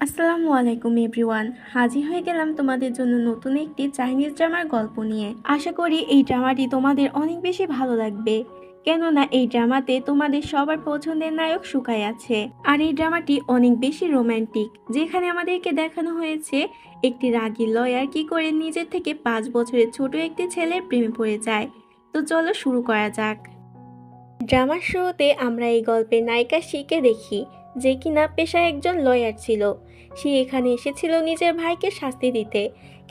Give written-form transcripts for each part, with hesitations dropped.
আসসালামু আলাইকুম এভরিওয়ান। হাজির হয়ে গেলাম তোমাদের জন্য নতুন একটি চাইনিজ ড্রামার গল্প নিয়ে। আশা করি এই ড্রামাটি তোমাদের অনেক বেশি ভালো লাগবে, কেননা এই ড্রামাতে তোমাদের সবার পছন্দের নায়ক সুকাই আছে। আর এই ড্রামাটি অনেক বেশি রোমান্টিক, যেখানে আমাদেরকে দেখানো হয়েছে একটি রাগী লয়ার কি করে নিজের থেকে 5 বছরের ছোট একটি ছেলের প্রেমে পড়ে যায়। তো চলো শুরু করা যাক। ড্রামার শুরুতে আমরা এই গল্পের নায়িকা শিকে দেখি, যে কিনা পেশায় একজন লয়ার ছিল। সে এখানে এসেছিল নিজের ভাইকে শাস্তি দিতে,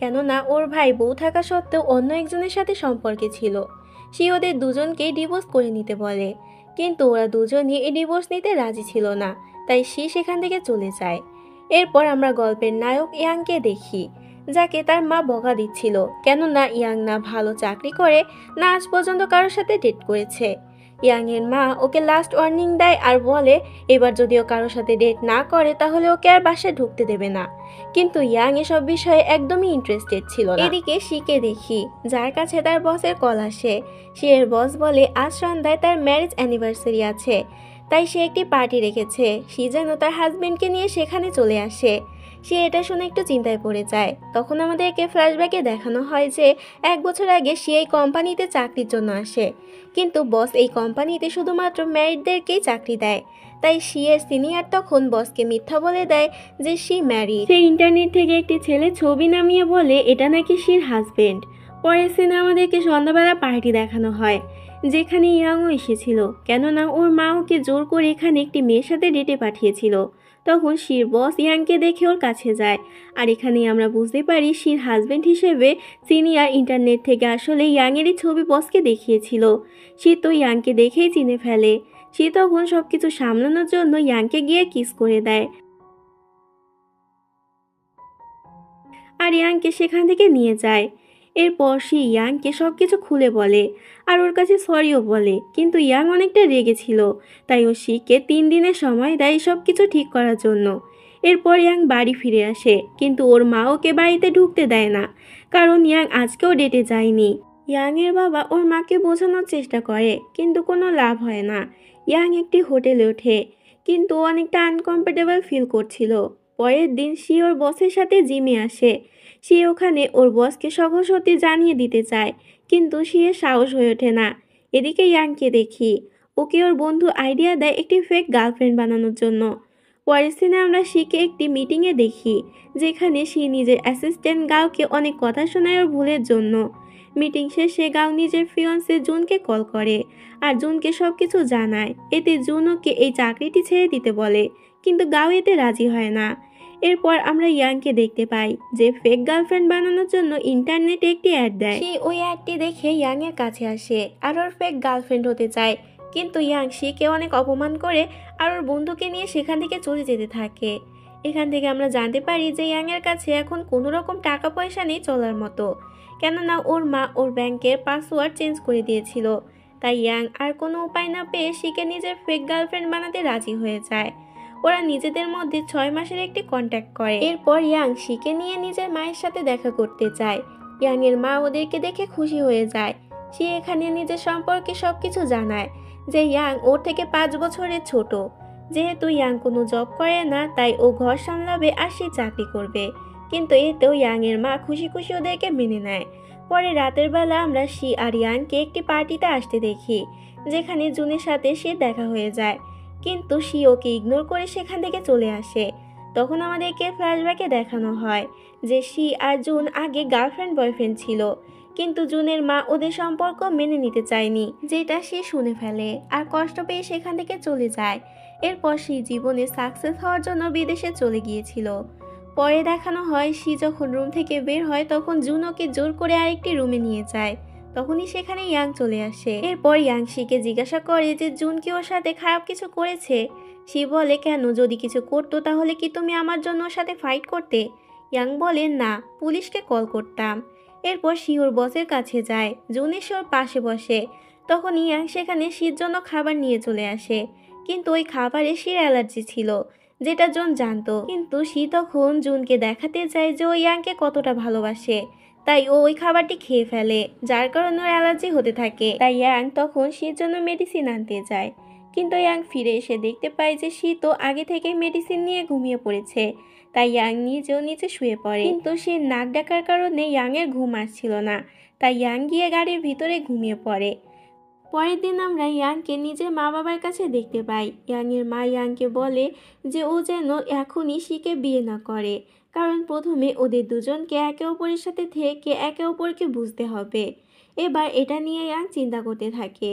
কেননা ওর ভাই বউ থাকা সত্ত্বেও অন্য একজনের সাথে সম্পর্কে ছিল। সে ওদের দুজনকেই ডিভোর্স করে নিতে বলে, কিন্তু ওরা দুজনই এই ডিভোর্স নিতে রাজি ছিল না, তাই সে সেখান থেকে চলে যায়। এরপর আমরা গল্পের নায়ক ইয়াংকে দেখি, যাকে তার মা বকা দিচ্ছিল, কেননা ইয়াং না ভালো চাকরি করে, না আজ পর্যন্ত কারোর সাথে ডেট করেছে। ইয়াং এর মা ওকে লাস্ট ওয়ার্নিং দেয় আর বলে এবার যদি ও কারোর সাথে ডেট না করে তাহলে ওকে আর বাসায় ঢুকতে দেবে না। কিন্তু ইয়াং এসব বিষয়ে একদমই ইন্টারেস্টেড ছিল না। এদিকে শিকে দেখি, যার কাছে তার বসের কল আসে। সে এর বস বলে আজ সন্ধ্যায় তার ম্যারেজ অ্যানিভার্সারি আছে, তাই সে একটি পার্টি রেখেছে। সে যেন তার হাজবেন্ডকে নিয়ে সেখানে চলে আসে। সে এটা শুনে একটু চিন্তায় পড়ে যায়। তখন আমাদেরকে ফ্ল্যাশব্যাকে দেখানো হয় যে 1 বছর আগে সে এই কোম্পানিতে চাকরির জন্য আসে, কিন্তু বস এই কোম্পানিতে শুধুমাত্র ম্যারিডদেরকেই চাকরি দেয়। তাই এর সিনিয়র তখন বসকে মিথ্যা বলে দেয় যে সে ম্যারিড। সে ইন্টারনেট থেকে একটি ছেলে ছবি নামিয়ে বলে এটা নাকি শির হাজবেন্ড। পরের সিনে আমাদেরকে সন্ধ্যাবেলা পার্টি দেখানো হয়, যেখানে ইয়াংও এসেছিল, কেননা ওর মা ওকে জোর করে এখানে একটি মেয়ের সাথে ডেটে পাঠিয়েছিল। তখন শির বস ইয়াংকে দেখে ওর কাছে যায়, আর এখানেই আমরা বুঝতে পারি শির হাজবেন্ড হিসেবে সিনিয়র ইন্টারনেট থেকে আসলে ইয়াংয়েরই ছবি বসকে দেখিয়েছিল। সে তো ইয়াংকে দেখেই চিনে ফেলে। সে তখন সবকিছু সামলানোর জন্য ইয়াংকে গিয়ে কিস করে দেয়, আর ইয়াংকে সেখান থেকে নিয়ে যায়। এরপর সে ইয়াংকে সবকিছু খুলে বলে আর ওর কাছে সরিও বলে, কিন্তু ইয়াং অনেকটা রেগেছিল, তাই ও শিকে 3 দিনের সময় দেয় সবকিছু ঠিক করার জন্য। এরপর ইয়াং বাড়ি ফিরে আসে, কিন্তু ওর মা ওকে বাড়িতে ঢুকতে দেয় না, কারণ ইয়াং আজকেও ডেটে যায়নি। ইয়াং এর বাবা ওর মাকে বোঝানোর চেষ্টা করে, কিন্তু কোনো লাভ হয় না। ইয়াং একটি হোটেলে ওঠে, কিন্তু ও অনেকটা আনকমফোর্টেবল ফিল করছিল। পরের দিন সে ওর বসের সাথে জিমে আসে। সে ওখানে ওর বসকে সকল সত্যি জানিয়ে দিতে চায়, কিন্তু সে সাহস হয়ে ওঠে না। এদিকে ইয়াংকে দেখি, ওকে ওর বন্ধু আইডিয়া দেয় একটি ফেক গার্লফ্রেন্ড বানানোর জন্য। পরের সিনে আমরা শিকে একটি মিটিংয়ে দেখি, যেখানে সে নিজের অ্যাসিস্ট্যান্ট গাওকে অনেক কথা শোনায় ওর ভুলের জন্য। মিটিং শেষে গাও নিজের ফিয়ন্সে জুনকে কল করে আর জুনকে সবকিছু জানায়। এতে জুন ওকে এই চাকরিটি ছেড়ে দিতে বলে, কিন্তু গাও এতে রাজি হয় না। এরপর আমরা ইয়াংকে দেখতে পাই, যে ফেক গার্লফ্রেন্ড বানানোর জন্য ইন্টারনেটে একটি অ্যাড দেয়। সে ওই অ্যাডটি দেখে ইয়াং এর কাছে আসে আর ওর ফেক গার্লফ্রেন্ড হতে চায়, কিন্তু ইয়াং শিকে অনেক অপমান করে আর ওর বন্ধুকে নিয়ে সেখান থেকে চলে যেতে থাকে। এখান থেকে আমরা জানতে পারি যে ইয়াং এর কাছে এখন কোনো রকম টাকা পয়সা নেই চলার মতো, কেননা ওর মা ওর ব্যাংকের পাসওয়ার্ড চেঞ্জ করে দিয়েছিল। তাই ইয়াং আর কোনো উপায় না পেয়ে শিকে নিজের ফেক গার্লফ্রেন্ড বানাতে রাজি হয়ে যায়। ওরা নিজেদের মধ্যে 6 মাসের একটি কন্ট্যাক্ট করে। এরপর ইয়াং শিকে নিয়ে নিজের মায়ের সাথে দেখা করতে চায়। ইয়াং এর মা ওদেরকে দেখে খুশি হয়ে যায়। সে এখানে নিজের সম্পর্কে সবকিছু জানায়, যে ইয়াং ওর থেকে 5 বছরের ছোট। যেহেতু ইয়াং কোনো জব করে না, তাই ও ঘর সামলাবে আর সে চাকরি করবে। কিন্তু এতেও ইয়াং এর মা খুশি খুশি ওদেরকে মেনে নেয়। পরে রাতের বেলা আমরা শি আর ইয়াংকে একটি পার্টিতে আসতে দেখি, যেখানে জুনের সাথে সে দেখা হয়ে যায়, কিন্তু সে ওকে ইগনোর করে সেখান থেকে চলে আসে। তখন আমাদেরকে ফ্ল্যাশব্যাকে দেখানো হয় যে শি আর জুন আগে গার্লফ্রেন্ড বয়ফ্রেন্ড ছিল, কিন্তু জুনের মা ওদের সম্পর্ক মেনে নিতে চায়নি, যেটা সে শুনে ফেলে আর কষ্ট পেয়ে সেখান থেকে চলে যায়। এরপর সে জীবনে সাকসেস হওয়ার জন্য বিদেশে চলে গিয়েছিল। পরে দেখানো হয় সে যখন রুম থেকে বের হয়, তখন জুন ওকে জোর করে আরেকটি রুমে নিয়ে যায়। তখনই সেখানে ইয়াং চলে আসে। এরপর ইয়াং শিকে জিজ্ঞাসা করে যে জুন কি ওর সাথে খারাপ কিছু করেছে। সে বলে কেন, যদি কিছু করতো তাহলে কি তুমি আমার জন্য ওর সাথে ফাইট করতে? ইয়াং বলে না, পুলিশকে কল করতাম। এরপর সে ওর বসের কাছে যায়। জুন এসে ওর পাশে বসে। তখন ইয়াং সেখানে শির জন্য খাবার নিয়ে চলে আসে, কিন্তু ওই খাবারে শির অ্যালার্জি ছিল, যেটা জুন জানতো। কিন্তু সে তখন জুনকে দেখাতে চায় যে ও ইয়াংকে কতটা ভালোবাসে, তাই ও ওই খাবারটি খেয়ে ফেলে, যার কারণে ওর অ্যালার্জি হতে থাকে। তাই ইয়াং তখন শির জন্য মেডিসিন আনতে যায়, কিন্তু ইয়াং ফিরে এসে দেখতে পায় যে সে তো আগে থেকেই মেডিসিন নিয়ে ঘুমিয়ে পড়েছে। তাই ইয়াং নিজেও নিচে শুয়ে পড়ে, কিন্তু সে নাক ডাকার কারণে ইয়াংয়ের ঘুম আসছিল না। তাই ইয়াং গিয়ে গাড়ির ভিতরে ঘুমিয়ে পড়ে। পরের দিন আমরা ইয়াংকে নিজের মা বাবার কাছে দেখতে পাই। ইয়াংয়ের মা ইয়াংকে বলে যে ও যেন এখনই শিকে বিয়ে না করে, কারণ প্রথমে ওদের দুজনকে একে অপরের সাথে থেকে একে অপরকে বুঝতে হবে। এবার এটা নিয়ে ইয়াং চিন্তা করতে থাকে।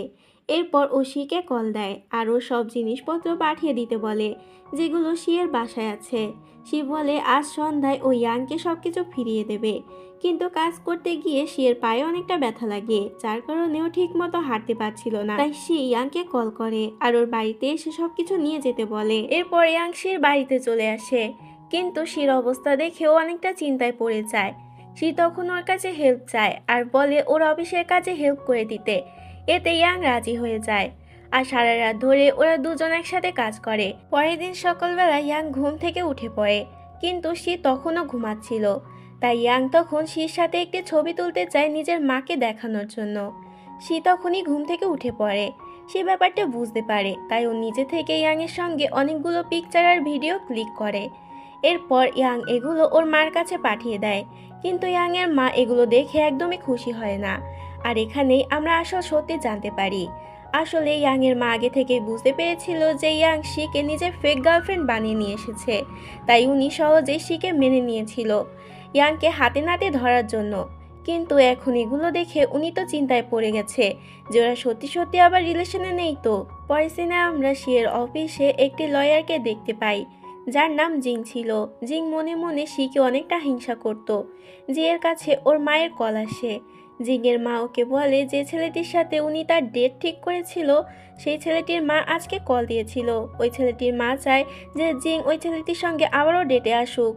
এরপর ও শিকে কল দেয় আর ও সব জিনিসপত্র পাঠিয়ে দিতে বলে যেগুলো শিয়ের বাসায় আছে। শি বলে আজ সন্ধ্যায় ও ইয়াংকে সবকিছু ফিরিয়ে দেবে, কিন্তু কাজ করতে গিয়ে শিয়ের পায়ে অনেকটা ব্যথা লাগে, যার কারণে ও ঠিক মতো হাঁটতে পারছিল না। তাই শি ইয়াংকে কল করে আর ওর বাড়িতে এসে সবকিছু নিয়ে যেতে বলে। এরপর ইয়াং শির বাড়িতে চলে আসে, কিন্তু শির অবস্থা দেখেও অনেকটা চিন্তায় পড়ে যায়। শি তখন ওর কাছে হেল্প চায় আর বলে ওর অফিসের কাজে হেল্প করে দিতে। এতে ইয়াং রাজি হয়ে যায় আর সারা রাত ধরে ওরা দুজন একসাথে কাজ করে। পরের দিন সকালবেলা ইয়াং ঘুম থেকে উঠে পড়ে, কিন্তু শি তখনও ঘুমাচ্ছিল। তাই ইয়াং তখন শির সাথে একটি ছবি তুলতে চায় নিজের মাকে দেখানোর জন্য। শি তখনই ঘুম থেকে উঠে পড়ে। সে ব্যাপারটা বুঝতে পারে, তাই ও নিজে থেকে ইয়াংয়ের সঙ্গে অনেকগুলো পিকচার আর ভিডিও ক্লিক করে। এরপর ইয়াং এগুলো ওর মার কাছে পাঠিয়ে দেয়, কিন্তু ইয়াংয়ের মা এগুলো দেখে একদমই খুশি হয় না। আর এখানেই আমরা আসল সত্যি জানতে পারি। আসলে ইয়াংয়ের মা আগে থেকেই বুঝতে পেরেছিল যে ইয়াং শিকে নিজের ফেক গার্লফ্রেন্ড বানিয়ে নিয়ে এসেছে, তাই উনি সহজেই শিকে মেনে নিয়েছিল ইয়াংকে হাতে নাতে ধরার জন্য। কিন্তু এখন এগুলো দেখে উনি তো চিন্তায় পড়ে গেছে যে ওরা সত্যি সত্যি আবার রিলেশনে নেই তো। পরের সিনে আমরা শিয়ের অফিসে একটি লয়ারকে দেখতে পাই, যার নাম জিং ছিল। জিং মনে মনে শিকে অনেকটা হিংসা করত। জিয়ের কাছে ওর মায়ের কল আসে। জিংয়ের মা ওকে বলে যে ছেলেটির সাথে উনি তার ডেট ঠিক করেছিল, সেই ছেলেটির মা আজকে কল দিয়েছিল। ওই ছেলেটির মা চায় যে জিং ওই ছেলেটির সঙ্গে আবারও ডেটে আসুক।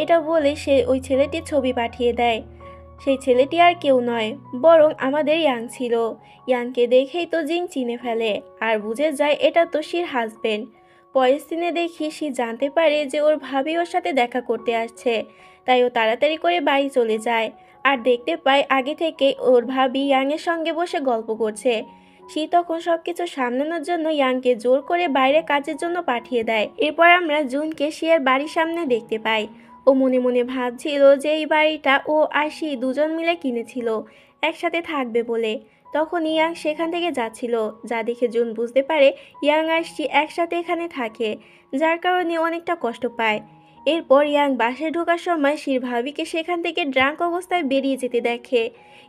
এটা বলে সে ওই ছেলেটির ছবি পাঠিয়ে দেয়। সেই ছেলেটি আর কেউ নয়, বরং আমাদের ইয়াং ছিল। ইয়াংকে দেখেই তো জিং চিনে ফেলে আর বুঝে যায় এটা তো শির হাজবেন্ড। পরের সিনে দেখি সে জানতে পারে যে ওর ভাবি ওর সাথে দেখা করতে আসছে, তাই ও তাড়াতাড়ি করে বাড়ি চলে যায় আর দেখতে পায় আগে থেকে ওর ভাবি ইয়াংয়ের সঙ্গে বসে গল্প করছে। সে তখন সবকিছু সামলানোর জন্য ইয়াংকে জোর করে বাইরে কাজের জন্য পাঠিয়ে দেয়। এরপর আমরা জুনকে শিয়ের বাড়ির সামনে দেখতে পাই। ও মনে মনে ভাবছিল যে এই বাড়িটা ও আর শি দুজন মিলে কিনেছিল একসাথে থাকবে বলে। তখন ইয়াং সেখান থেকে যাচ্ছিল, যা দেখে জুন বুঝতে পারে ইয়াং আর শি একসাথে এখানে থাকে, যার কারণে অনেকটা কষ্ট পায়। এরপর ইয়াং বাসায় ঢোকার সময় শির ভাবিকে সেখান থেকে ড্রাঙ্ক অবস্থায় বেরিয়ে যেতে দেখে।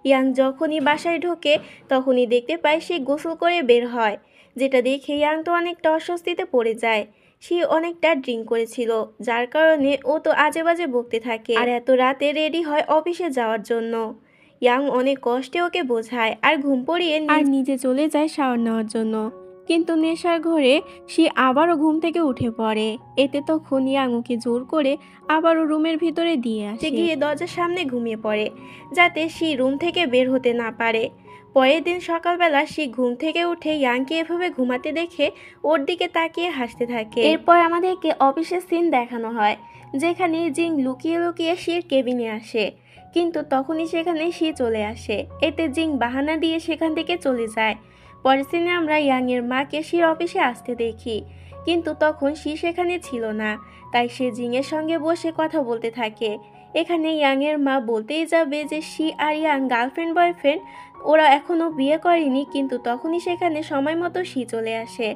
ইয়াং যখনই বাসায় ঢোকে তখনই দেখতে পায় সে গোসল করে বের হয়, যেটা দেখে ইয়াং তো অনেকটা অস্বস্তিতে পড়ে যায়। সে অনেকটা ড্রিঙ্ক করেছিল, যার কারণে ও তো আজে বাজে বকতে থাকে আর এত রাতে রেডি হয় অফিসে যাওয়ার জন্য। ইয়াং অনেক কষ্টে ওকে বোঝায় আর ঘুম পড়িয়ে নিজে চলে যায় শাওয়ার নেওয়ার জন্য, কিন্তু নেশার ঘরে সে আবারও ঘুম থেকে উঠে পড়ে। এতে তখন ইয়াং ওকে জোর করে আবারও রুমের ভিতরে দিয়ে আসে, গিয়ে দরজার সামনে ঘুমিয়ে পড়ে যাতে সে রুম থেকে বের হতে না পারে। পরের দিন সকালবেলা সে ঘুম থেকে উঠে ইয়াংকে এভাবে ঘুমাতে দেখে ওর দিকে তাকিয়ে হাসতে থাকে। এরপর আমাদেরকে অফিসের সিন দেখানো হয়, যেখানে জিং লুকিয়ে লুকিয়ে শির কেবিনে আসে, কিন্তু তখনই সেখানে শি চলে আসে। এতে জিং বাহানা দিয়ে সেখান থেকে চলে যায়। পরের সিনে আমরা ইয়াংয়ের মাকে শির অফিসে আসতে দেখি, কিন্তু তখন শি সেখানে ছিল না, তাই সে জিংয়ের সঙ্গে বসে কথা বলতে থাকে। এখানে ইয়াংয়ের মা বলতেই যাবে যে she are young girlfriend boyfriend, ওরা এখনও বিয়ে করেনি, কিন্তু তখনই সেখানে সময় মতো শি চলে আসে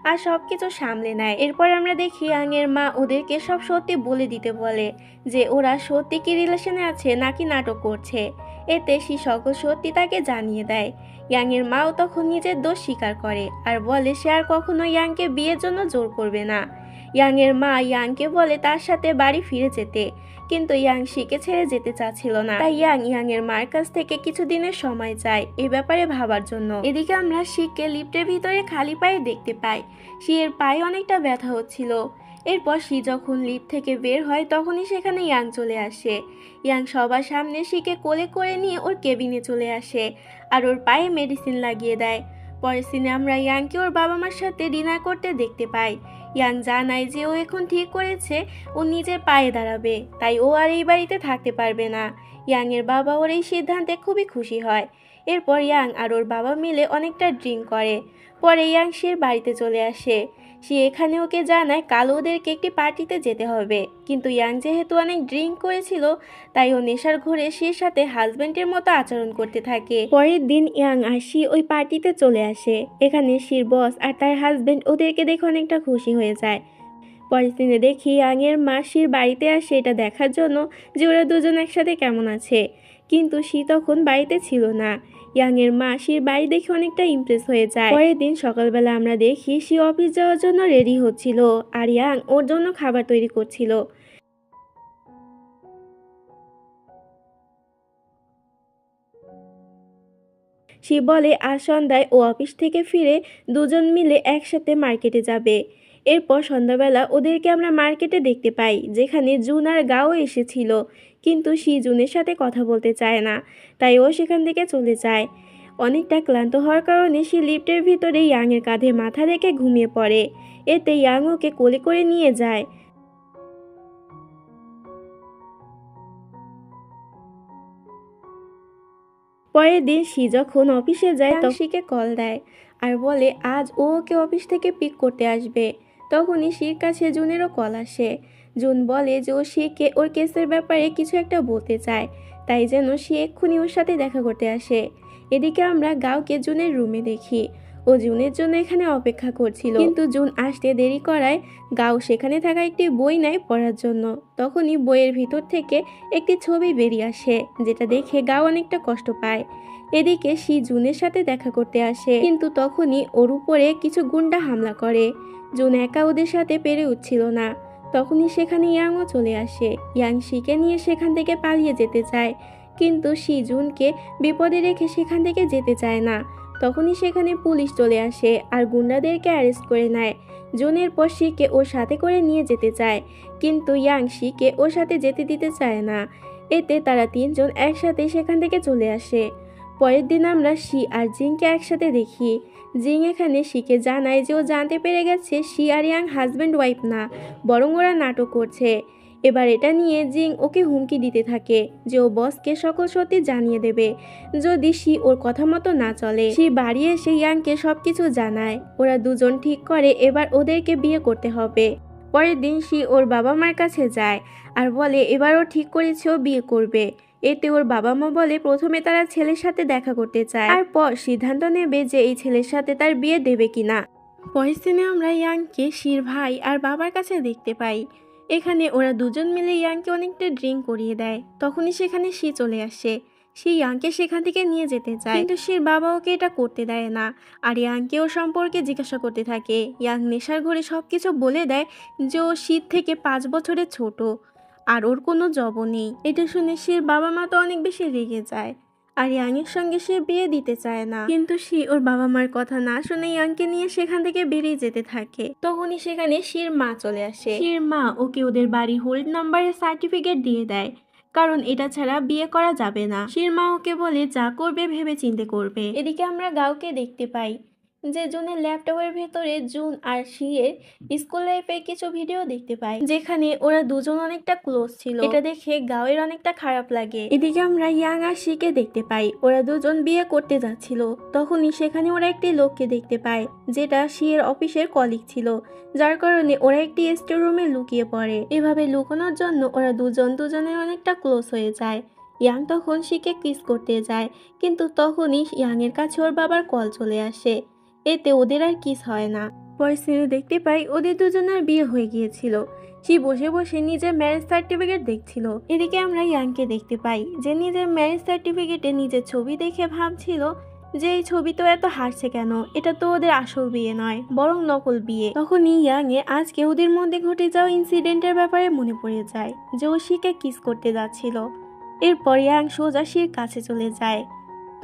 আর সব কিছু সামলে নেয়। এরপর আমরা দেখি ইয়াংয়ের মা ওদেরকে সব সত্যি বলে দিতে বলে যে ওরা সত্যি কি রিলেশনে আছে নাকি নাটক করছে। এতে শি সকল সত্যি তাকে জানিয়ে দেয়। ইয়াংয়ের মাও তখন নিজের দোষ স্বীকার করে আর বলে সে আর কখনো ইয়াংকে বিয়ের জন্য জোর করবে না। ইয়াংয়ের মা ইয়াংকে বলে তার সাথে বাড়ি ফিরে যেতে, কিন্তু ইয়াং শিকে ছেড়ে যেতে চাচ্ছিল না। তাই ইয়াংয়ের মার কাছ থেকে কিছুদিনের সময় চায় এ ব্যাপারে ভাবার জন্য। এদিকে আমরা শিককে লিফটের ভিতরে খালি পায়ে দেখতে পাই। শিয়ের পায়ে অনেকটা ব্যথা হচ্ছিল। এরপর শি যখন লিফট থেকে বের হয় তখনই সেখানে ইয়াং চলে আসে। ইয়াং সবার সামনে শিকে কোলে করে নিয়ে ওর কেবিনে চলে আসে আর ওর পায়ে মেডিসিন লাগিয়ে দেয়। পরের সিনে আমরা ইয়াংকে ওর বাবা মার সাথে ডিনার করতে দেখতে পাই। ইয়াং জানায় যে ও এখন ঠিক করেছে ও নিজের পায়ে দাঁড়াবে, তাই ও আর এই বাড়িতে থাকতে পারবে না। ইয়াংয়ের বাবা ওর এই সিদ্ধান্তে খুবই খুশি হয়। এরপর ইয়াং আর ওর বাবা মিলে অনেকটা ড্রিঙ্ক করে। পরে ইয়াং শির বাড়িতে চলে আসে। সে এখানে ওকে জানায় কাল ওদেরকে একটি পার্টিতে যেতে হবে, কিন্তু ইয়াং যেহেতু অনেক ড্রিঙ্ক করেছিল তাই ও নেশার ঘোরে শির সাথে হাজবেন্ডের মতো আচরণ করতে থাকে। পরের দিন ইয়াং আর শি ওই পার্টিতে চলে আসে। এখানে শির বস আর তার হাজবেন্ড ওদেরকে দেখে অনেকটা খুশি হয়ে যায়। পরের দিনে দেখি ইয়াংয়ের মা শির বাড়িতে আসে এটা দেখার জন্য যে ওরা দুজন একসাথে কেমন আছে, কিন্তু শি তখন বাড়িতে ছিল না। ইয়াংয়ের মা শির বাড়ি দেখে অনেকটা ইমপ্রেস হয়ে যায়। পরের দিন সকালবেলা আমরা দেখি শি অফিস যাওয়ার জন্য রেডি হচ্ছিল আর ইয়াং ওর জন্য খাবার তৈরি করছিল। শি বলে আজ সন্ধ্যায় ও অফিস থেকে ফিরে দুজন মিলে একসাথে মার্কেটে যাবে। এরপর সন্ধ্যাবেলা ওদেরকে আমরা মার্কেটে দেখতে পাই, যেখানে জুন আর গাও এসেছিল, কিন্তু শি জুনের সাথে কথা বলতে চায় না, তাই ও সেখান থেকে চলে যায়। অনেকটা ক্লান্ত হওয়ার কারণে সে লিফটের ভিতরে ইয়াংয়ের কাঁধে মাথা রেখে ঘুমিয়ে পড়ে। এতে ইয়াং ওকে কোলে করে নিয়ে যায়। পরের দিন শি যখন অফিসে যায় তখন শিকে কল দেয় আর বলে আজ ও ওকে অফিস থেকে পিক করতে আসবে। তখনই শির কাছে জুনেরও কল আসে। জুন বলে যে ও শিকে ওর কেসের ব্যাপারে কিছু একটা বলতে চায়, তাই যেন সে এক্ষুনি ওর সাথে দেখা করতে আসে। এদিকে আমরা গাওকে জুনের রুমে দেখি। ও জুনের জন্য এখানে অপেক্ষা করছিল, কিন্তু জুন আসতে দেরি করায় গাও সেখানে থাকা একটি বই নেয় পড়ার জন্য। তখনই বইয়ের ভিতর থেকে একটি ছবি বেরিয়ে আসে, যেটা দেখে গাও অনেকটা কষ্ট পায়। এদিকে শি জুনের সাথে দেখা করতে আসে, কিন্তু তখনই ওর উপরে কিছু গুন্ডা হামলা করে। জুন একা ওদের সাথে পেরে উঠছিল না। তখনই সেখানে ইয়াংও চলে আসে। ইয়াং শিকে নিয়ে সেখান থেকে পালিয়ে যেতে চায়, কিন্তু শি জুনকে বিপদে রেখে সেখান থেকে যেতে চায় না। তখনই সেখানে পুলিশ চলে আসে আর গুন্ডাদেরকে অ্যারেস্ট করে নেয়। জুনের পর শিকে ওর সাথে করে নিয়ে যেতে চায়, কিন্তু ইয়াং শিকে ওর সাথে যেতে দিতে চায় না। এতে তারা তিনজন একসাথে সেখান থেকে চলে আসে। পরের দিন আমরা শি আর জিংকে একসাথে দেখি। জিং এখানে শিকে জানায় যে ও জানতে পেরে গেছে she are young husband wife না, বরং ওরা নাটক করছে। এবার এটা নিয়ে জিং ওকে হুমকি দিতে থাকে যে ও বসকে সকল সত্যি জানিয়ে দেবে যদি শি ওর কথা মতো না চলে। শি বাড়ি এসে ইয়াংকে সবকিছু জানায়। ওরা দুজন ঠিক করে এবার ওদেরকে বিয়ে করতে হবে। পরের দিন শি ওর বাবা মার কাছে যায় আর বলে এবার ও ঠিক করেছে ও বিয়ে করবে। এতে ওর বাবা মা বলে প্রথমে তারা ছেলের সাথে দেখা করতে চায়, তারপর সিদ্ধান্ত নেবে যে এই ছেলের সাথে তার বিয়ে দেবে কিনা। পরের দিনে আমরা ইয়াংকে শির ভাই আর বাবার কাছে দেখতে পাই। এখানে ওরা দুজন মিলে ইয়াংকে অনেকটা ড্রিঙ্ক করিয়ে দেয়। তখনই সেখানে শি চলে আসে। সে ইয়াংকে সেখান থেকে নিয়ে যেতে চায়, কিন্তু শির বাবা ওকে এটা করতে দেয় না আর ইয়াংকে ও সম্পর্কে জিজ্ঞাসা করতে থাকে। ইয়াং নেশার ঘরে সবকিছু বলে দেয় যে ও শীত থেকে 5 বছরের ছোট আর ওর কোনো জবও নেই। এটা শুনে শির বাবা মা তো অনেক বেশি রেগে যায় আর ইয়াংয়ের সঙ্গে সে বিয়ে দিতে চায় না, কিন্তু শি ওর বাবা মার কথা না শুনে ইয়াংকে নিয়ে সেখান থেকে বেরিয়ে যেতে থাকে। তখনই সেখানে শির মা চলে আসে। শির মা ওকে ওদের বাড়ি হোল্ড নাম্বারের সার্টিফিকেট দিয়ে দেয়, কারণ এটা ছাড়া বিয়ে করা যাবে না। শির মা ওকে বলে যা করবে ভেবে চিন্তে করবে। এদিকে আমরা গাওকে দেখতে পাই যে জুনের ল্যাপটপের ভেতরে জুন আর শিয়ের স্কুল লাইফের কিছু ভিডিও দেখতে পাই, যেখানে ওরা দুজন অনেকটা ক্লোজ ছিল। এটা দেখে গাওয়ের অনেকটা খারাপ লাগে। এদিকে আমরা ইয়াং আর শিকে দেখতে পাই ওরা দুজন বিয়ে করতে যাচ্ছিল। তখনই সেখানে ওরা একটি লোককে দেখতে পায়, যেটা শিয়ের অফিসের কলিগ ছিল, যার কারণে ওরা একটি স্টোর রুমে লুকিয়ে পড়ে। এভাবে লুকানোর জন্য ওরা দুজন দুজনের অনেকটা ক্লোজ হয়ে যায়। ইয়াং তখন শিকে কিস করতে যায়, কিন্তু তখনই ইয়াংয়ের কাছে ওর বাবার কল চলে আসে। এতে ওদের আর কিস হয় না। পরের সিনে দেখতে পাই ওদের দুজনের বিয়ে হয়ে গিয়েছিল। সে বসে বসে নিজের ম্যারেজ সার্টিফিকেট দেখছিল। এদিকে আমরা ইয়াংকে দেখতে পাই যে নিজের ম্যারেজ সার্টিফিকেটে নিজের ছবি দেখে ভাবছিল যে এই ছবি তো এত হাসছে কেন, এটা তো ওদের আসল বিয়ে নয় বরং নকল বিয়ে। তখনই ইয়াংয়ে আজকে ওদের মধ্যে ঘটে যাওয়া ইনসিডেন্টের ব্যাপারে মনে পড়ে যায় যে ও শিকে কিস করতে যাচ্ছিল। এরপর ইয়াং সোজা শির কাছে চলে যায়।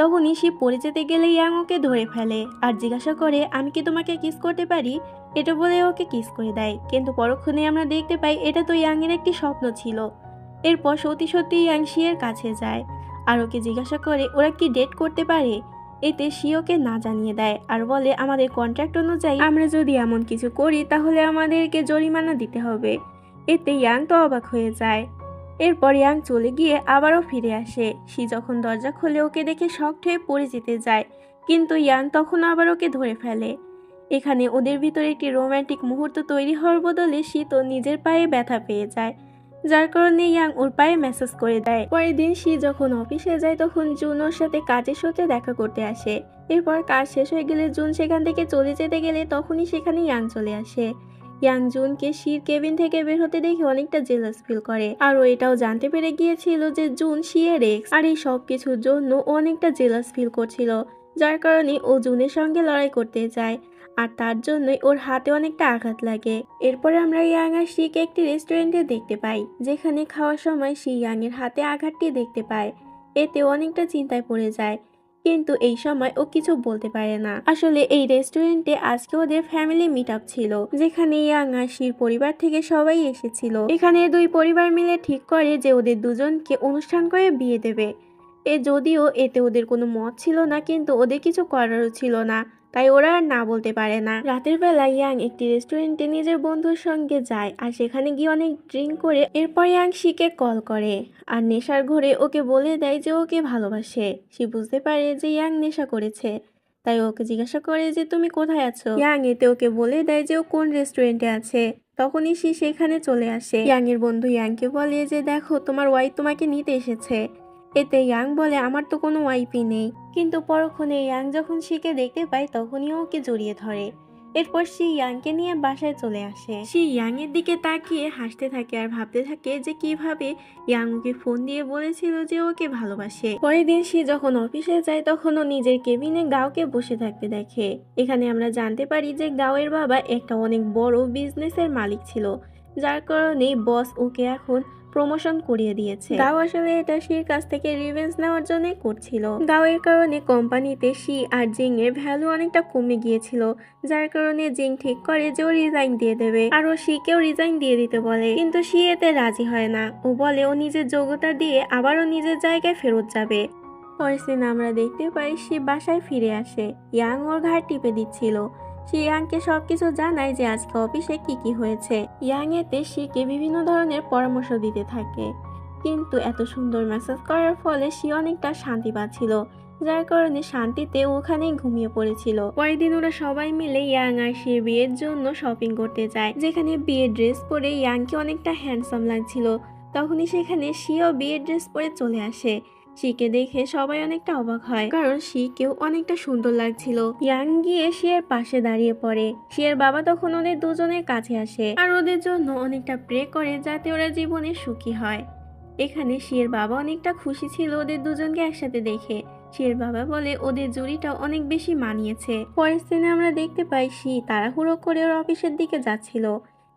তখনই সে পড়ে যেতে গেলে ইয়াং ওকে ধরে ফেলে আর জিজ্ঞাসা করে আমি কি তোমাকে কিস করতে পারি। এটা বলে ওকে কিস করে দেয়, কিন্তু পরক্ষণে আমরা দেখতে পাই এটা তো ইয়াংয়ের একটি স্বপ্ন ছিল। এরপর সত্যি সত্যি ইয়াং শিয়ের কাছে যায় আর ওকে জিজ্ঞাসা করে ওরা কি ডেট করতে পারে। এতে শি ওকে না জানিয়ে দেয় আর বলে আমাদের কন্ট্রাক্ট অনুযায়ী আমরা যদি এমন কিছু করি তাহলে আমাদেরকে জরিমানা দিতে হবে। এতে ইয়াং তো অবাক হয়ে যায়। এরপর ইয়াং চলে গিয়ে আবারও ফিরে আসে। সি যখন দরজা খোলে ওকে দেখে শকড হয়ে পড়ে যেতে যায়, কিন্তু ইয়াং তখন আবার ওকে ধরে ফেলে। এখানে ওদের ভিতরে একটি রোমান্টিক মুহূর্ত তৈরি হওয়ার বদলে সি তো নিজের পায়ে ব্যথা পেয়ে যায়, যার কারণে ইয়াং ওর পায়ে ম্যাসাজ করে দেয়। পরের দিন সি যখন অফিসে যায় তখন জুন ওর সাথে কাজের সূত্রে দেখা করতে আসে। এরপর কাজ শেষ হয়ে গেলে জুন সেখান থেকে চলে যেতে গেলে তখনই সেখানে ইয়াং চলে আসে। ইয়াং জুনকে শির কেবিন থেকে বের হতে দেখে অনেকটা জেলাস ফিল করে, আর ও এটাও জানতে পেরে গিয়েছিল যে জুন শিয়ের এক্স, আর এই সব কিছুর জন্য ও অনেকটা জেলাস ফিল করছিল, যার কারণে ও জুনের সঙ্গে লড়াই করতে যায়, আর তার জন্যই ওর হাতে অনেকটা আঘাত লাগে। এরপরে আমরা ইয়াং আর শিকে একটি রেস্টুরেন্টে দেখতে পাই, যেখানে খাওয়ার সময় শি ইয়াং এর হাতে আঘাতটি দেখতে পায়। এতে অনেকটা চিন্তায় পড়ে যায়, কিন্তু এই সময় ও কিছু বলতে পারে না। আসলে এই রেস্টুরেন্টে আজকে ওদের ফ্যামিলি মিট আপ ছিল, যেখানে ইয়াং আর শির পরিবার থেকে সবাই এসেছিল। এখানে দুই পরিবার মিলে ঠিক করে যে ওদের দুজনকে অনুষ্ঠান করে বিয়ে দেবে। যদিও এতে ওদের কোনো মত ছিল না, কিন্তু ওদের কিছু করারও ছিল না, তাই ওরা আর না বলতে পারে না। রাতের বেলা ইয়াং একটি রেস্টুরেন্টে নিজের বন্ধুর সঙ্গে যায়, আর সেখানে গিয়ে অনেক ড্রিঙ্ক করে এরপর ইয়াং শিকে কল করে, আর নেশার ঘরে ওকে বলে দেয় যে ওকে ভালোবাসে। সে বুঝতে পারে যে ইয়াং নেশা করেছে, তাই ওকে জিজ্ঞাসা করে যে তুমি কোথায় আছো। ইয়াং এতে ওকে বলে দেয় যে ও কোন রেস্টুরেন্টে আছে। তখনই সে সেখানে চলে আসে। ইয়াং এর বন্ধু ইয়াংকে বলে যে দেখো তোমার ওয়াইফ তোমাকে নিতে এসেছে। এতে ইয়াং বলে আমার তো কোনো ওয়াইফই নেই, কিন্তু পরক্ষণে ইয়াং যখন শিকে দেখতে পায় তখনই ওকে জড়িয়ে ধরে। এরপর সি ইয়াংকে নিয়ে বাসায় চলে আসে। সি ইয়াং এর দিকে তাকিয়ে হাসতে থাকে আর ভাবতে থাকে যে কিভাবে ইয়াং ওকে ফোন দিয়ে বলেছিল যে ওকে ভালোবাসে। পরের দিন সি যখন অফিসে যায় তখন ও নিজের কেবিনে গাওকে বসে থাকতে দেখে। এখানে আমরা জানতে পারি যে গাওয়ের বাবা একটা অনেক বড় বিজনেসের মালিক ছিল, যার কারণে বস ওকে এখন প্রমোশন করিয়ে দিয়েছে। গাও আসলে এটা শির কাছ থেকে রিভেঞ্জ নেওয়ার জন্য করছিল। গাওয়ের কারণে কোম্পানিতে শি আর জিং এর ভ্যালু অনেকটা কমে গিয়েছিল, যার কারণে জিং ঠিক করে যে ও রিজাইন দিয়ে দেবে, আর ও শিকেও রিজাইন দিয়ে দিতে বলে, কিন্তু শি এতে রাজি হয় না। ও বলে ও নিজের যোগ্যতা দিয়ে আবারও নিজের জায়গায় ফেরত যাবে। পরের দিন আমরা দেখতে পাই শি বাসায় ফিরে আসে। ইয়াং ওর ঘাড় টিপে দিচ্ছিল। সে ইয়াংকে সবকিছু জানায় যে আজকে অফিসে কি হয়েছে। ইয়াং এতে শিকে বিভিন্ন ধরনের পরামর্শ দিতে থাকে, কিন্তু এত সুন্দর মেসেজ করার ফলে সে অনেকটা শান্তি পাচ্ছিল, যার কারণে শান্তিতে ওখানেই ঘুমিয়ে পড়েছিল। পরের দিন ওরা সবাই মিলে ইয়াং আর শির বিয়ের জন্য শপিং করতে যায়, যেখানে বিয়ের ড্রেস পরে ইয়াংকে অনেকটা হ্যান্ডসাম লাগছিল। তখনই সেখানে শিও বিয়ের ড্রেস পরে চলে আসে। শিকে দেখে সবাই অনেকটা অবাক হয়, কারণ শিকেও অনেকটা সুন্দর লাগছিল। ইয়াং গিয়ে শিয়ের পাশে দাঁড়িয়ে পড়ে। শিয়ের বাবা তখন ওদের দুজনের কাছে আসে আর ওদের জন্য অনেকটা প্রে করে যাতে ওরা জীবনে সুখী হয়। এখানে শিয়ের বাবা অনেকটা খুশি ছিল ওদের দুজনকে একসাথে দেখে। শিয়ের বাবা বলে ওদের জুড়িটা অনেক বেশি মানিয়েছে। পরের দিনে আমরা দেখতে পাই শি তাড়াহুড়ো করে ওর অফিসের দিকে যাচ্ছিল,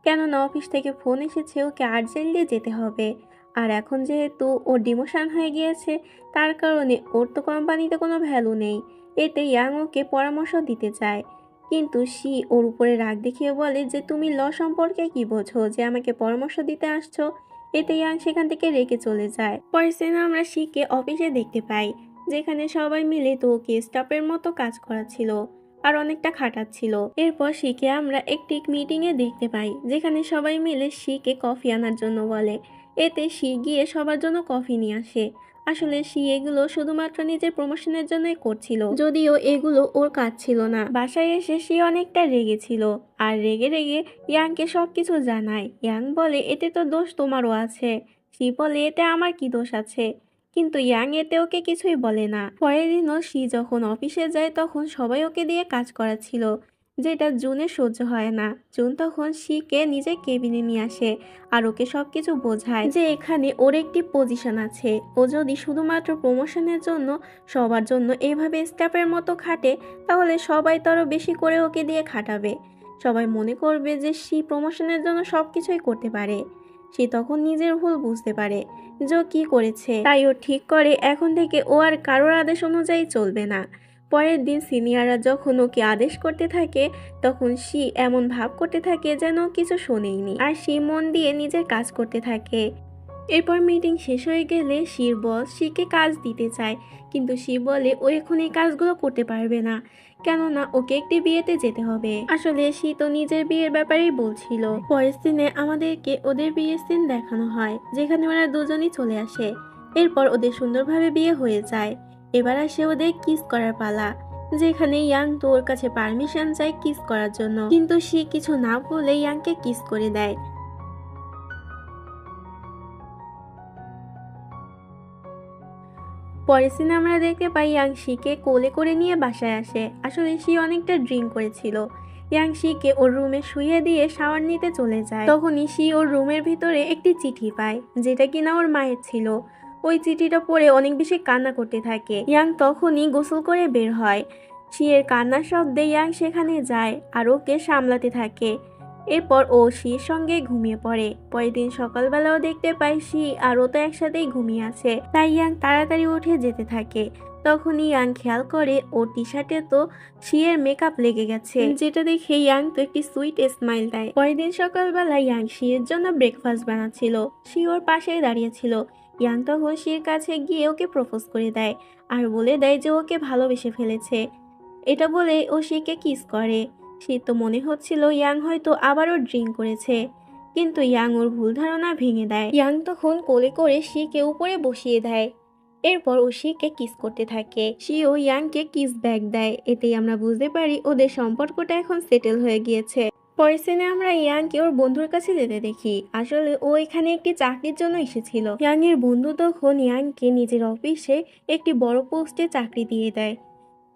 কেননা অফিস থেকে ফোন এসেছে ওকে আর্জেন্টলি যেতে হবে। আর এখন যেহেতু ওর ডিমোশন হয়ে গিয়েছে, তার কারণে ওর তো কোম্পানিতে কোনো ভ্যালু নেই। এতে ইয়াং ওকে পরামর্শ দিতে চায়, কিন্তু শি ওর উপরে রাগ দেখিয়ে বলে যে তুমি ল সম্পর্কে কি বোঝো যে আমাকে পরামর্শ দিতে আসছো। এতে ইয়াং সেখান থেকে রেগে চলে যায়। পরের দিনে আমরা শিকে অফিসে দেখতে পাই, যেখানে সবাই মিলে তো ওকে স্টাফের মতো কাজ করাচ্ছিল আর অনেকটা খাটাচ্ছিল। এরপর শিকে আমরা একটি মিটিংয়ে দেখতে পাই, যেখানে সবাই মিলে শিকে কফি আনার জন্য বলে। এতে শি গিয়ে সবার জন্য কফি নিয়ে আসে। আসলে শি এগুলো শুধুমাত্র নিজের প্রমোশনের জন্যই করছিল, যদিও এগুলো ওর কাজ ছিল না। বাসায় এসে শি অনেকটা রেগেছিল, আর রেগে রেগে ইয়াংকে সবকিছু জানায়। ইয়াং বলে এতে তো দোষ তোমারও আছে। শি বলে এতে আমার কি দোষ আছে, কিন্তু ইয়াং এতে ওকে কিছুই বলে না। পরের দিনও শি যখন অফিসে যায় তখন সবাই ওকে দিয়ে কাজ করাচ্ছিল, যেটা জুনের সহ্য হয় না। জুন তখন শিকে নিজের কেবিনে নিয়ে আসে আর ওকে সবকিছু বোঝায় যে এখানে ওর একটি পজিশন আছে। ও যদি শুধুমাত্র প্রমোশনের জন্য সবার জন্য এইভাবে স্টাফের মতো খাটে, তাহলে সবাই তো আরো বেশি করে ওকে দিয়ে খাটাবে। সবাই মনে করবে যে শি প্রমোশনের জন্য সবকিছুই করতে পারে। সে তখন নিজের ভুল বুঝতে পারে যে ও কি করেছে, তাই ও ঠিক করে এখন থেকে ও আর কারোর আদেশ অনুযায়ী চলবে না। পরের দিন সিনিয়ররা যখন ওকে আদেশ করতে থাকে, তখন শি এমন ভাব করতে থাকে যেন কিছু শোনেইনি, আর সে মন দিয়ে নিজের কাজ করতে থাকে। এরপর মিটিং শেষ হয়ে গেলে শির বস শিকে কাজ দিতে চায়, কিন্তু শি বলে ও এখন এই কাজগুলো করতে পারবে না, কেননা ওকে একটি বিয়েতে যেতে হবে। আসলে শি তো নিজের বিয়ের ব্যাপারেই বলছিল। পরের সিনে আমাদেরকে ওদের বিয়ের সিন দেখানো হয়, যেখানে ওরা দুজনই চলে আসে। এরপর ওদের সুন্দরভাবে বিয়ে হয়ে যায়। এবার আসে ওদের কিস করার পালা, যেখানে ইয়াং তো ওর কাছে পারমিশন চায় কিস করার জন্য, কিন্তু শি কিছু না বলে ইয়াংকে কিস করে দেয়। পরের সিনে আমরা দেখতে পাই ইয়াংশিকে কোলে করে নিয়ে বাসায় আসে। আসলে সে অনেকটা ড্রিঙ্ক করেছিল। ইয়াংশিকে ওর রুমে শুইয়ে দিয়ে শাওয়ার নিতে চলে যায়। তখনই সে ওর রুমের ভিতরে একটি চিঠি পায়, যেটা কিনা ওর মায়ের ছিল। ওই চিঠিটা পড়ে অনেক বেশি কান্না করতে থাকে। ইয়াং তখনই গোসল করে বের হয়। শিয়ের কান্নার শব্দে ইয়াং সেখানে যায় আর ওকে সামলাতে থাকে। এরপর ও শির সঙ্গে ঘুমিয়ে পড়ে। পরের দিন সকালবেলাও দেখতে পাই শি আর ও তো একসাথেই ঘুমিয়ে আছে, তাই ইয়াং তাড়াতাড়ি উঠে যেতে থাকে। তখনই ইয়াং খেয়াল করে ও টি শার্টে তো শিয়ের মেকআপ লেগে গেছে, যেটা দেখে ইয়াং তো একটি সুইট স্মাইল দেয়। পরের দিন সকালবেলা ইয়াং শিয়ের জন্য ব্রেকফাস্ট বানাচ্ছিল। শি ওর পাশেই দাঁড়িয়েছিল। ইয়াং তখন শির কাছে গিয়ে ওকে প্রপোজ করে দেয় আর বলে দেয় যে ওকে ভালোবেসে ফেলেছে। এটা বলে ও শিকে কিস করে। সে তো মনে হচ্ছিল ইয়াং হয়তো আবারও ড্রিঙ্ক করেছে, কিন্তু ইয়াং ওর ভুল ধারণা ভেঙে দেয়। ইয়াং তখন কোলে করে শিকে উপরে বসিয়ে দেয়। এরপর ও শিকে কিস করতে থাকে। শিও ইয়াংকে কিস ব্যাক দেয়। এতেই আমরা বুঝতে পারি ওদের সম্পর্কটা এখন সেটেল হয়ে গিয়েছে। পরের সিনে আমরা ইয়াংকে ওর বন্ধুর কাছে যেতে দেখি। আসলে ও এখানে একটি চাকরির জন্য এসেছিল। ইয়াং এর বন্ধু তখন ইয়াংকে নিজের অফিসে একটি বড় পোস্টে চাকরি দিয়ে দেয়।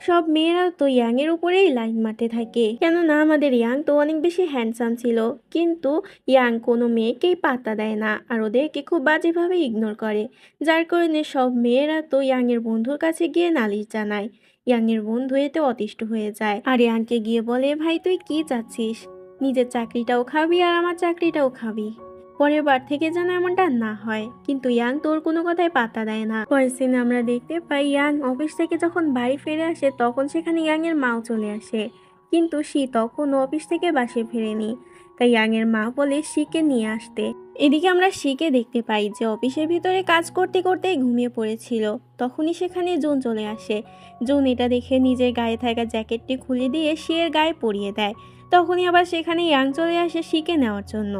সব মেয়েরা তো ইয়াং এর উপরেই লাইন মারতে থাকে, কেননা আমাদের ইয়াং তো অনেক বেশি হ্যান্ডসাম ছিল। কিন্তু ইয়াং কোনো মেয়েকেই পাত্তা দেয় না আর ওদেরকে খুব বাজেভাবে ইগনোর করে, যার কারণে সব মেয়েরা তো ইয়াং এর বন্ধুর কাছে গিয়ে নালিশ জানায়। ইয়াং এর বন্ধু এতে অতিষ্ঠ হয়ে যায় আর ইয়াংকে গিয়ে বলে, ভাই তুই কি চাচ্ছিস? নিজের চাকরিটাও খাবি আর আমার চাকরিটাও খাবি। পরের বার থেকে যেন এমনটা না হয়। কিন্তু ইয়াং তোর কোনো কথাই পাত্তা দেয় না। পরের সিনে আমরা দেখতে পাই ইয়াং অফিস থেকে যখন বাড়ি ফিরে আসে তখন সেখানে ইয়াং এর মাও চলে আসে, কিন্তু শি তখনও অফিস থেকে বাসায় ফেরেনি। তাই ইয়াং এর মা বলে শিকে নিয়ে আসতে। এদিকে আমরা শিকে দেখতে পাই যে অফিসের ভিতরে কাজ করতে করতেই ঘুমিয়ে পড়েছিল। তখনই সেখানে জুন চলে আসে। জুন এটা দেখে নিজের গায়ে থাকা জ্যাকেটটি খুলে দিয়ে শিয়ের গায়ে পরিয়ে দেয়। তখনই আবার সেখানে ইয়াং চলে আসে শিকে নেওয়ার জন্য।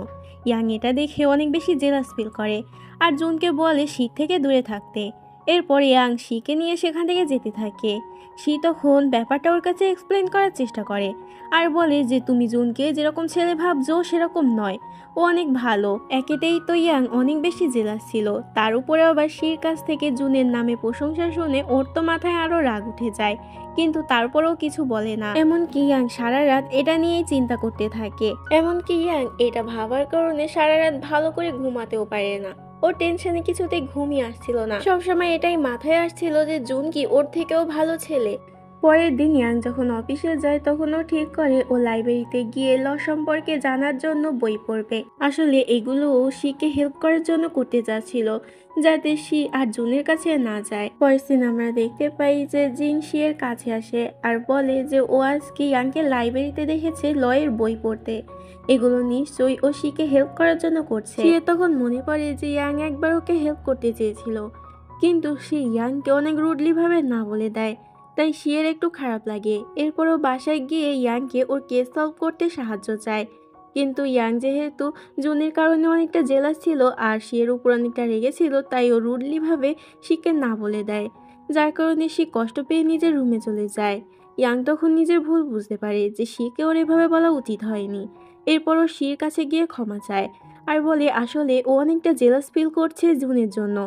ইয়াং এটা দেখে অনেক বেশি জেলাস ফিল করে আর জুনকে বলে শি থেকে দূরে থাকতে। এরপর ইয়াং শিকে নিয়ে সেখান থেকে যেতে থাকে। শি তখন ব্যাপারটা ওর কাছে এক্সপ্লেন করার চেষ্টা করে আর বলে যে তুমি জুনকে যেরকম ছেলে ভাবছো সেরকম নয়, ও অনেক ভালো। একেতেই তো ইয়াং অনেক বেশি জেলাস ছিল, তার উপরে আবার শির কাছ থেকে জুনের নামে প্রশংসা শুনে ওর তো মাথায় আরো রাগ উঠে যায়, কিন্তু তারপরেও কিছু বলে না। এমনকি ইয়াং সারা রাত এটা নিয়েই চিন্তা করতে থাকে। এমনকি ইয়াং এটা ভাবার কারণে সারা রাত ভালো করে ঘুমাতেও পারে না। ওর টেনশনে কিছুতেই ঘুমই আসছিল না। সবসময় এটাই মাথায় আসছিল যে জুন কি ওর থেকেও ভালো ছেলে। পরের দিন ইয়াং যখন অফিসে যায় তখন ও ঠিক করে ও লাইব্রেরিতে গিয়ে ল সম্পর্কে জানার জন্য বই পড়বে। আসলে এগুলো ও শিকে হেল্প করার জন্য করতে যাচ্ছিল, যাতে শি আর জুনের কাছে না যায়। পরের দিন আমরা দেখতে পাই যে জিন শিয়ের কাছে আসে আর বলে যে ও আজকে ইয়াংকে লাইব্রেরিতে দেখেছে লয়ের বই পড়তে। এগুলো নিশ্চয়ই ও শিকে হেল্প করার জন্য করছে। শিয়ে তখন মনে পড়ে যে ইয়াং একবার ওকে হেল্প করতে চেয়েছিল, কিন্তু সে ইয়াংকে অনেক রুডলি ভাবে না বলে দেয়। তাই শিয়ের একটু খারাপ লাগে। এরপরও বাসায় গিয়ে ইয়াংকে ওর কেস সলভ করতে সাহায্য চায়, কিন্তু ইয়াং যেহেতু জুনের কারণে অনেকটা জেলাস ছিল আর শিয়ের উপর অনেকটা রেগেছিল, তাই ও রুডলি ভাবে শিকে না বলে দেয়, যার কারণে সে কষ্ট পেয়ে নিজের রুমে চলে যায়। ইয়াং তখন নিজের ভুল বুঝতে পারে যে শিকে ওর এভাবে বলা উচিত হয়নি। এরপরও শির কাছে গিয়ে ক্ষমা চায় আর বলে আসলে ও অনেকটা জেলাস ফিল করছে জুনের জন্য,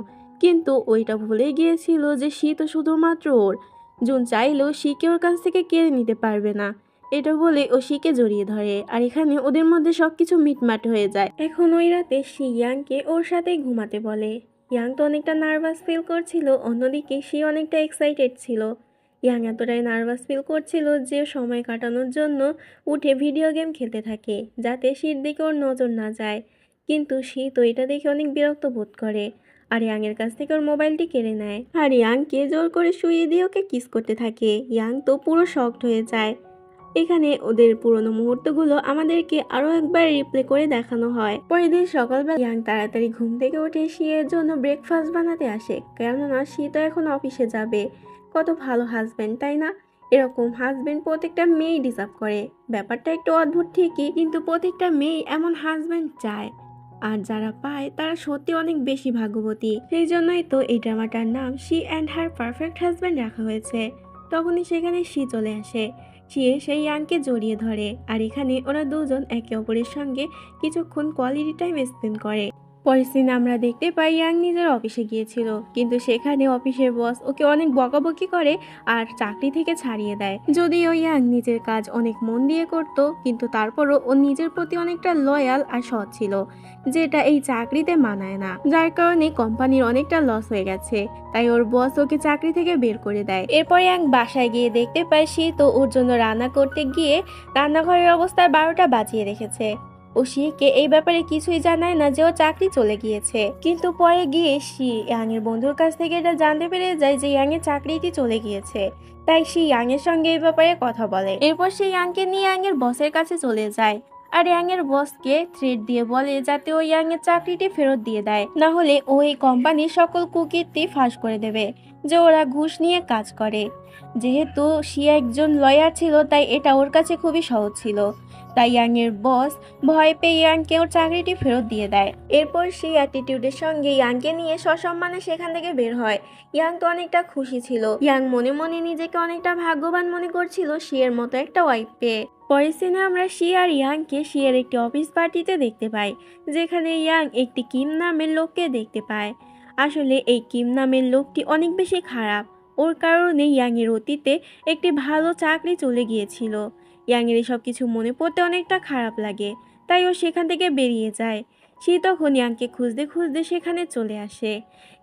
কিন্তু ওইটা ভুলে গিয়েছিল যে শি তো শুধুমাত্র ওর। জুন চাইলেও শিকে ওর কাছ থেকে কেড়ে নিতে পারবে না। এটা বলে ও শিকে জড়িয়ে ধরে আর এখানে ওদের মধ্যে সবকিছু মিটমাট হয়ে যায়। এখন ওই রাতে শি ইয়াংকে ওর সাথে ঘুমাতে বলে। ইয়াং তো অনেকটা নার্ভাস ফিল করছিল, অন্যদিকে শি অনেকটা এক্সাইটেড ছিল। ইয়াং এতটাই নার্ভাস ফিল করছিল যে সময় কাটানোর জন্য উঠে ভিডিও গেম খেলতে থাকে, যাতে শির দিকে ওর নজর না যায়। কিন্তু শি তো এটা দেখে অনেক বিরক্ত বোধ করে আর ইয়াং এর কাছ থেকে ওর মোবাইলটি কেড়ে নেয় আর ইয়াংকে জোর করে শুইয়ে দিয়ে ওকে কিস করতে থাকে। ইয়াং তো পুরো শকড হয়ে যায় এখানে ওদের পুরনো মুহূর্তগুলো আমাদেরকে আরো একবার রিপ্লে করে দেখানো হয়। পরের দিন সকালবেলা ইয়াং তাড়াতাড়ি ঘুম থেকে উঠে শিয়ের জন্য ব্রেকফাস্ট বানাতে আসে, কেননা শি তো এখন অফিসে যাবে। কত ভালো হাজবেন্ড, তাই না? এরকম হাজবেন্ড প্রত্যেকটা মেয়েই ডিজার্ভ করে। ব্যাপারটা একটু অদ্ভুত ঠিকই, কিন্তু প্রত্যেকটা মেয়ে এমন হাজবেন্ড চায়, আর যারা পায় তারা সত্যি অনেক বেশি ভাগ্যবতী। সেই জন্যই তো এই ড্রামাটার নাম she and her perfect husband রাখা হয়েছে। তখনই সেখানে শি চলে আসে। শি সেই ইয়াংকে জড়িয়ে ধরে, আর এখানে ওরা দুজন একে অপরের সঙ্গে কিছুক্ষণ কোয়ালিটি টাইম স্পেন্ড করে। পরের সিনে আমরা দেখতে পাই ইয়াং নিজের অফিসে গিয়েছিল, কিন্তু সেখানে অফিসের বস ওকে অনেক বকাবকি করে আর চাকরি থেকে ছাড়িয়ে দেয়। যদিও ইয়াং নিজের কাজ অনেক মন দিয়ে করত, কিন্তু তারপরও ও নিজের প্রতি অনেকটা লয়াল আর সৎ ছিল, যেটা এই চাকরিতে মানায় না। যার কারণে কোম্পানির অনেকটা লস হয়ে গেছে, তাই ওর বস ওকে চাকরি থেকে বের করে দেয়। এরপর ইয়াং বাসায় গিয়ে দেখতে পায় শি তো ওর জন্য রান্না করতে গিয়ে রান্নাঘরের অবস্থা 12টা বাজিয়ে রেখেছে। ও শিকে এই ব্যাপারে কিছুই জানায় না যে ও চাকরি চলে গিয়েছে, কিন্তু পরে গিয়ে শি ইয়াং এর বন্ধুর কাছ থেকে এটা জানতে পেরে যায় যে ইয়াং এর চাকরিটি চলে গিয়েছে। তাই শি ইয়াং এর সঙ্গে এই ব্যাপারে কথা বলে। এরপর সে ইয়াংকে নিয়ে ইয়াং এর বসের কাছে চলে যায়, আর ইয়াং এর বসকে থ্রেট দিয়ে বলে যাতে ও ইয়াং এর চাকরিটি ফেরত দিয়ে দেয়, না হলে ও এই কোম্পানির সকল কুকীর্তি ফাঁস করে দেবে যে ওরা ঘুষ নিয়ে কাজ করে। যেহেতু শি একজন লয়ার ছিল, তাই এটা ওর কাছে খুবই সহজ ছিল। তাই ইয়াং এর বস ভয় পেয়ে ইয়াংকে ওর চাকরিটি ফেরত দিয়ে দেয়। এরপর সেই অ্যাটিটিউডের সঙ্গে ইয়াংকে নিয়ে সসম্মানে সেখান থেকে বের হয়। ইয়াং তো অনেকটা খুশি ছিল। ইয়াং মনে মনে নিজেকে অনেকটা ভাগ্যবান মনে করছিল শিয়ের মতো একটা ওয়াইফ পেয়ে। পরের সিনে আমরা শি আর ইয়াংকে শিয়ের একটি অফিস পার্টিতে দেখতে পাই, যেখানে ইয়াং একটি কিম নামের লোককে দেখতে পায়। আসলে এই কিম নামের লোকটি অনেক বেশি খারাপ। ওর কারণে ইয়াং এর অতীতে একটি ভালো চাকরি চলে গিয়েছিল। ইয়াং এর সব কিছু মনে পড়তে অনেকটা খারাপ লাগে, তাই ও সেখান থেকে বেরিয়ে যায়। শি তখন ইয়াংকে খুঁজতে খুঁজতে সেখানে চলে আসে।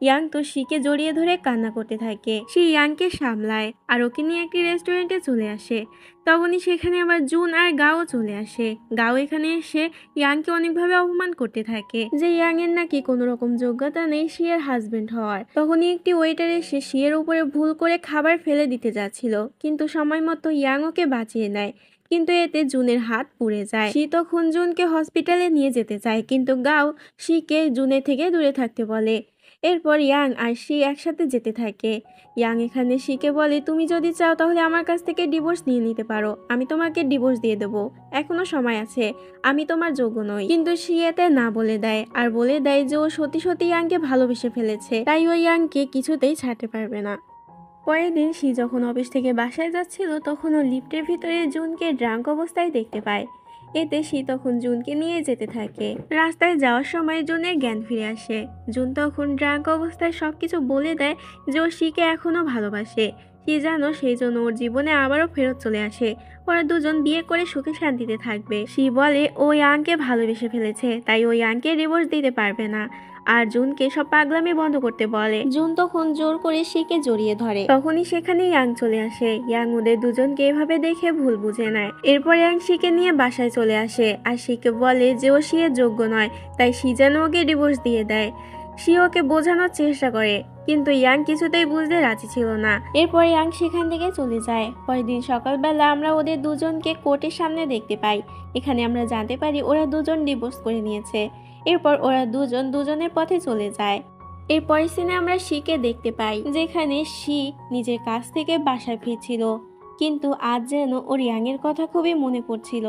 ইয়াং তো শিকে জড়িয়ে ধরে কান্না করতে থাকে। সে ইয়াংকে সামলায় আর ওকে নিয়ে একটি রেস্টুরেন্টে চলে আসে। তখনই সেখানে আবার জুন আর গাও চলে আসে। গাও এখানে এসে ইয়াংকে অনেকভাবে অপমান করতে থাকে যে ইয়াং এর নাকি কোনো রকম যোগ্যতা নেই শিয়ের হাজবেন্ড হওয়ার। তখনই একটি ওয়েটার এসে শিয়ের উপরে ভুল করে খাবার ফেলে দিতে যাচ্ছিল, কিন্তু সময় মতো ইয়াং ওকে বাঁচিয়ে নেয়। কিন্তু এতে জুনের হাত পুড়ে যায়। শি তখন জুনকে হসপিটালে নিয়ে যেতে চায়, কিন্তু গাও শিকে জুনের থেকে দূরে থাকতে বলে। এরপর ইয়াং আর শি একসাথে যেতে থাকে। ইয়াং এখানে শিকে বলে, তুমি যদি চাও তাহলে আমার কাছ থেকে ডিভোর্স নিয়ে নিতে পারো, আমি তোমাকে ডিভোর্স দিয়ে দেবো, এখনো সময় আছে, আমি তোমার যোগ্য নই। কিন্তু শি এতে না বলে দেয়, আর বলে দেয় যে ও সত্যি সত্যি ইয়াংকে ভালোবেসে ফেলেছে, তাই ও ইয়াংকে কিছুতেই ছাড়তে পারবে না। পরের দিন শি যখন অফিস থেকে বাসায় যাচ্ছিল, তখন ও লিফটের ভিতরে জুনকে ড্রাঙ্ক অবস্থায় দেখতে পায়। এতে শি তখন জুনকে নিয়ে যেতে থাকে। রাস্তায় যাওয়ার সময় জুনের জ্ঞান ফিরে আসে। জুন তখন ড্রাঙ্ক অবস্থায় সবকিছু বলে দেয় যে ও শিকে এখনো ভালোবাসে। শি জানো সেই জন্য ওর জীবনে আবারও ফেরত চলে আসে। ওরা দুজন বিয়ে করে সুখে শান্তিতে থাকবে। শি বলে ও ইয়াংকে ভালোবেসে ফেলেছে, তাই ও ইয়াংকে ডিভোর্স দিতে পারবে না, আর জুনকে সব পাগলামি বন্ধ করতে বলে। জুন তখন জোর করে শিকে জড়িয়ে ধরে। তখনই সেখানে ইয়াং চলে আসে। ইয়াং ওদের দুজনকে এভাবে দেখে ভুল বুঝে নেয়। এরপর ইয়াং শিকে নিয়ে বাসায় চলে আসে, আর শিকে বলে যে ও শিয়ের যোগ্য নয়, তাই শি যেন ওকে ডিভোর্স দিয়ে দেয়। শি ওকে বোঝানোর চেষ্টা করে, কিন্তু ইয়াং কিছুতেই বুঝতে রাজি ছিল না। এরপর ইয়াং সেখান থেকে চলে যায়। পরের দিন সকালবেলা আমরা ওদের দুজনকে কোর্টের সামনে দেখতে পাই। এখানে আমরা জানতে পারি ওরা দুজন ডিভোর্স করে নিয়েছে। এরপর ওরা দুজন দুজনের পথে চলে যায়। এরপরের সিনে আমরা শিকে দেখতে পাই, যেখানে শি নিজের কাছ থেকে বাসায় ফিরছিল, কিন্তু আজ যেন ওর ইয়াংয়ের কথা খুবই মনে পড়ছিল।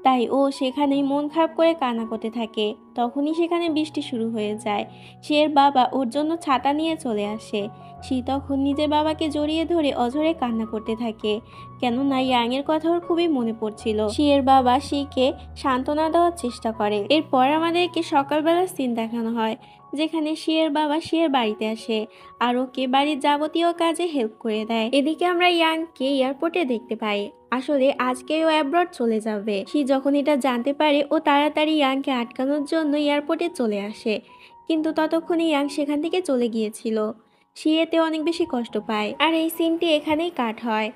তাই ও সেখানেই মন খারাপ করে কান্না করতে থাকে। তখনই সেখানে বৃষ্টি শুরু হয়ে যায়। শিয়ের বাবা ওর জন্য ছাতা নিয়ে চলে আসে। শি তখন নিজের বাবাকে জড়িয়ে ধরে অঝরে কান্না করতে থাকে, কেননা ইয়াংয়ের কথা ওর খুবই মনে পড়ছিল। শিয়ের বাবা শিকে সান্ত্বনা দেওয়ার চেষ্টা করে। এরপর আমাদেরকে সকালবেলা সিন দেখানো হয়, যেখানে শিয়ের বাবা শিয়ের বাড়িতে আসে আর ওকে বাড়ির যাবতীয় কাজে হেল্প করে দেয়। এদিকে আমরা ইয়াংকে এয়ারপোর্টে দেখতে পাই। আসলে আজকে ও অ্যাব্রড চলে যাবে। শি যখন এটা জানতে পারে, ও তাড়াতাড়ি ইয়াংকে আটকানোর জন্য এয়ারপোর্টে চলে আসে, কিন্তু ততক্ষণে ইয়াং সেখান থেকে চলে গিয়েছিল। শি এতে অনেক বেশি কষ্ট পায়, আর এই সিনটি এখানেই কাট হয়।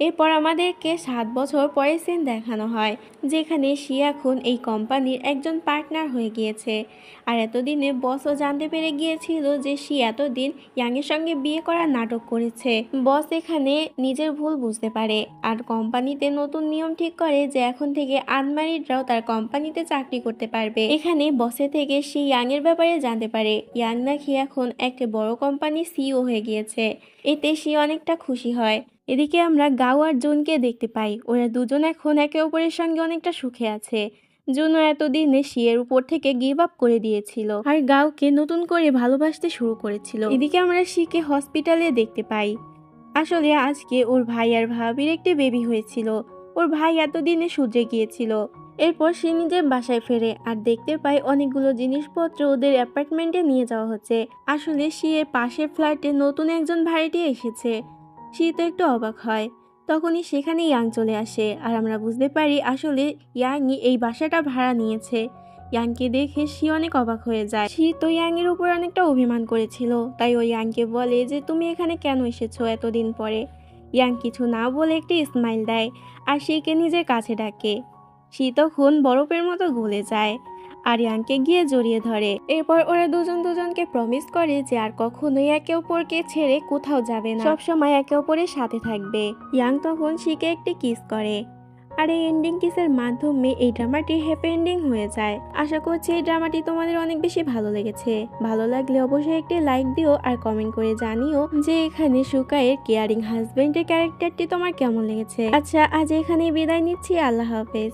এরপর আমাদেরকে 7 বছর পরে সিন দেখানো হয়, যেখানে সে এখন এই কোম্পানির একজন পার্টনার হয়ে গিয়েছে। আর এতদিনে বসও জানতে পেরে গিয়েছিল যে সে এতদিন ইয়াংয়ের সঙ্গে বিয়ে করার নাটক করেছে। বস এখানে নিজের ভুল বুঝতে পারে আর কোম্পানিতে নতুন নিয়ম ঠিক করে যে এখন থেকে আনম্যারিডরাও তার কোম্পানিতে চাকরি করতে পারবে। এখানে বসে থেকে সে ইয়াংয়ের ব্যাপারে জানতে পারে ইয়াং নাকি এখন একটা বড় কোম্পানির সিইও হয়ে গিয়েছে। এতে সে অনেকটা খুশি হয়। এদিকে আমরা গাও আর জুনকে দেখতে পাই, ওরা দুজন এখন একে অপরের সঙ্গে অনেকটা সুখে আছে। জুনও এতদিনে শিয়ের উপর থেকে গিভ আপ করে দিয়েছিল আর গাওকে নতুন করে ভালোবাসতে শুরু করেছিল। এদিকে আমরা শিকে হসপিটালে দেখতে পাই। আসলে আজকে ওর ভাই আর ভাবির একটি বেবি হয়েছিল। ওর ভাই এতদিনে শুধরে গিয়েছিল। এরপর সে নিজের বাসায় ফেরে আর দেখতে পায় অনেকগুলো জিনিসপত্র ওদের অ্যাপার্টমেন্টে নিয়ে যাওয়া হচ্ছে। আসলে শিয়ের পাশের ফ্ল্যাটে নতুন একজন ভাড়াটিয়া এসেছে। সে তো একটু অবাক হয়। তখনই সেখানে ইয়াং চলে আসে আর আমরা বুঝতে পারি আসলে ইয়াংই এই বাসাটা ভাড়া নিয়েছে। ইয়াংকে দেখে সে অনেক অবাক হয়ে যায়। সে তো ইয়াংয়ের উপর অনেকটা অভিমান করেছিল, তাই ও ইয়াংকে বলে যে তুমি এখানে কেন এসেছো এতদিন পরে। ইয়াং কিছু না বলে একটি স্মাইল দেয় আর শিকে নিজের কাছে ডাকে। সে তখন বরফের মতো গলে যায় আর ইয়াংকে গিয়ে জড়িয়ে ধরে। এরপর ওরা দুজন দুজনকে প্রমিস করে যে আর কখনোই একে অপরকে ছেড়ে কোথাও যাবে না, সবসময় একে অপরের সাথে থাকবে। ইয়াং তখন শিকে একটি কিস করে আর এই এন্ডিং কিসের মাধ্যমে এই ড্রামাটি হ্যাপি এন্ডিং হয়ে যায়। আশা করছি এই ড্রামাটি তোমাদের অনেক বেশি ভালো লেগেছে। ভালো লাগলে অবশ্যই একটি লাইক দিও আর কমেন্ট করে জানিও যে এখানে সুকায়ের কেয়ারিং হাজবেন্ডের ক্যারেক্টারটি তোমার কেমন লেগেছে। আচ্ছা, আজ এখানেই বিদায় নিচ্ছি। আল্লাহ হাফেজ।